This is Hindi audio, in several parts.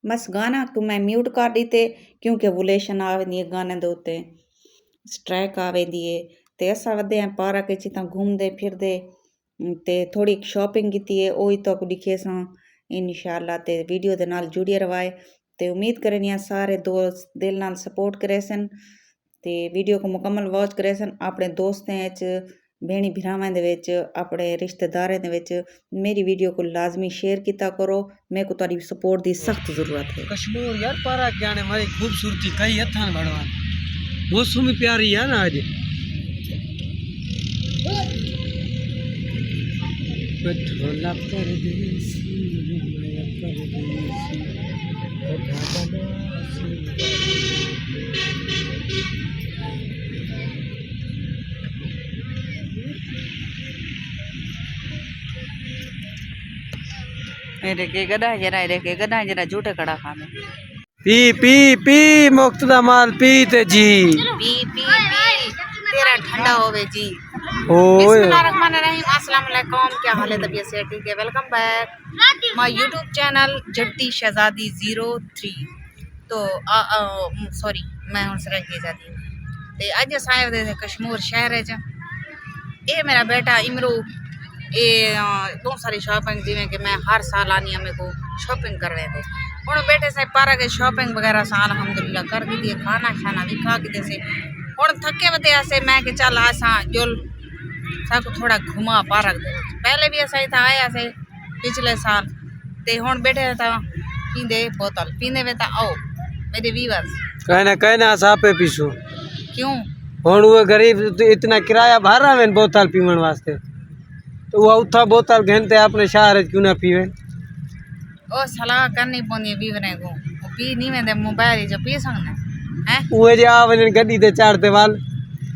बस गाना को मैं म्यूट कर दी थे क्योंकि वुलेशन आवेंदी है गाने दे उत्ते स्ट्राइक आवेंदी है ते असा वदे हैं पार्क च ता घूमदे फिरदे ते थोड़ी शॉपिंग कीती है ओही तो दिखे सा इंशाल्लाह ते वीडियो दे नाल जुड़े रवाए ते उम्मीद करनी है सारे दोस्त दिल नाल सपोर्ट करे सन ते वीडियो को मुकम्मल वॉच करे सन अपने दोस्तें च भेणी भरावां दे विच अपने रिश्तेदारें दे विच मेरी वीडियो को लाजमी शेयर किया करो मेरे को तारी सपोर्ट दी सख्त जरूरत है। कश्मीर यार पारा जाने हमारी खूबसूरती कई हथान बढ़वान मौसम प्यारी है ना आज बठोला परदेसी गदा जरा झूठे कड़ा खाने पी पी पी मुफ्त दा माल पी ते जी पी पी पी तेरा ठंडा होवे जी। ओए बिस्मिल्लाहिर्रहमानिर्रहीम अस्सलाम वालेकुम क्या हाल है तबीयत से ठीक है welcome back my YouTube channel Jatti Shehzadi 03 तो सॉरी मैं हूँ सरक जाती ते अज अस आए दे कश्मीर शहर च ये मेरा बेटा इमरू ये बहुत सारी शॉपिंग जिमें कि मैं हर साल आनी है मेरे को शॉपिंग करवे थे हूँ बेटे से पारा के शॉपिंग वगैरह से अलहमदुलिल्लाह कर दी थी खाना शाना भी खा के जैसे हूँ थके वते ऐसे मैं कि चल असा जुल सबको थोड़ा घुमा पार्क दे पहले भी ऐसा ही था आया से पिछले साल ते हूँ बैठे था पींदे बोतल पींदे वे था आओ मेरे व्यूअर्स कहना सापे पीसू क्यों हूँ वो गरीब इतना किराया भर रहा है बोतल पीवन वास्ते तो वो उठा बोतल घंटे अपने शहर क्यों ना पीवे ओ सलाह करनी पौंदी है पीवने को पी नहीं वेंदे मोबाइल जो पी सकने हैं वो जे आवन गड्डी ते चढ़ते वाल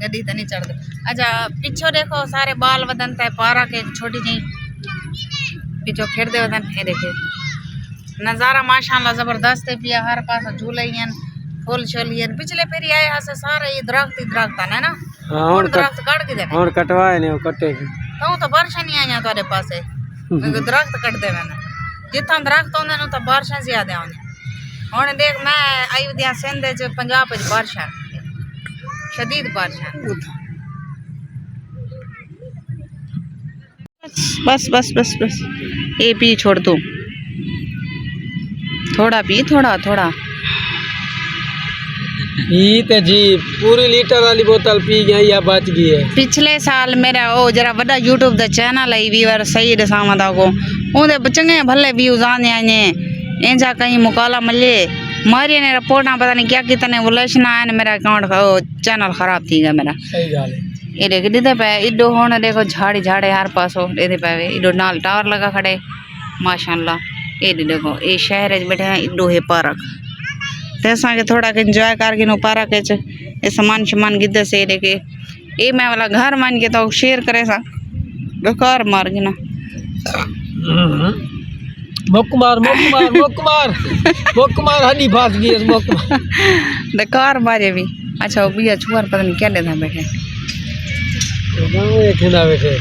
गड्डी ते नहीं चढ़ते अच्छा पिछो देखो सारे बाल वदन ते पारा के छोटी जी पिछो खेड़ते वदन ये देखे नज़ारा माशाल्लाह जबरदस्त है पिया हर पास झूले हैं फूल शोलियन पिछले फेरी आए हसे सारे ये दरख्त है ना हां दरख्त काट के देने और कटवाए ने कटे तो बारिशा नहीं आईया तुहाडे पासे दरख्त कट दे मैंने जितना दरख्त होंगे ना तो बारिशा ज्यादा आने हूँ देख मैं आई दिया सिंध च पंजाब च बारिशा शदीद बारिशा बस बस बस बस ये पी छोड़ तू थोड़ा पी थोड़ा थोड़ा ते जी पूरी लीटर वाली बोतल पी गई या बच गई है पिछले साल मेरा ओ जरा बड़ा यूट्यूब दा चैनल आई व्यूअर सही दसावा दा को ओदे चंगे भले व्यूज आने आने इंजा कहीं मुकाला मले मारी ने रिपोर्टा पता नहीं क्या कितने वुलेशन आए मेरा अकाउंट चैनल खराब थी गया मेरा सही गाल है ये देख दीदे पे इडो होने देखो झाड़ी झाड़े हर पासो दे पे इडो नाल टावर लगा खड़े माशाल्लाह ये देखो ये शहर च बैठे हैं इडो है पार्क ते असा के थोड़ा के एंजॉय करके नो पार्क च ये सामान शमान गिद्दे से देखे ये मैं वाला घर मान के तो शेयर करे सा बेकार मार गिना मुकमार हड्डी फास गई है मुकमार बेकार मारे भी अच्छा वो भी छुआर पता नहीं क्या लेता बैठे बैठे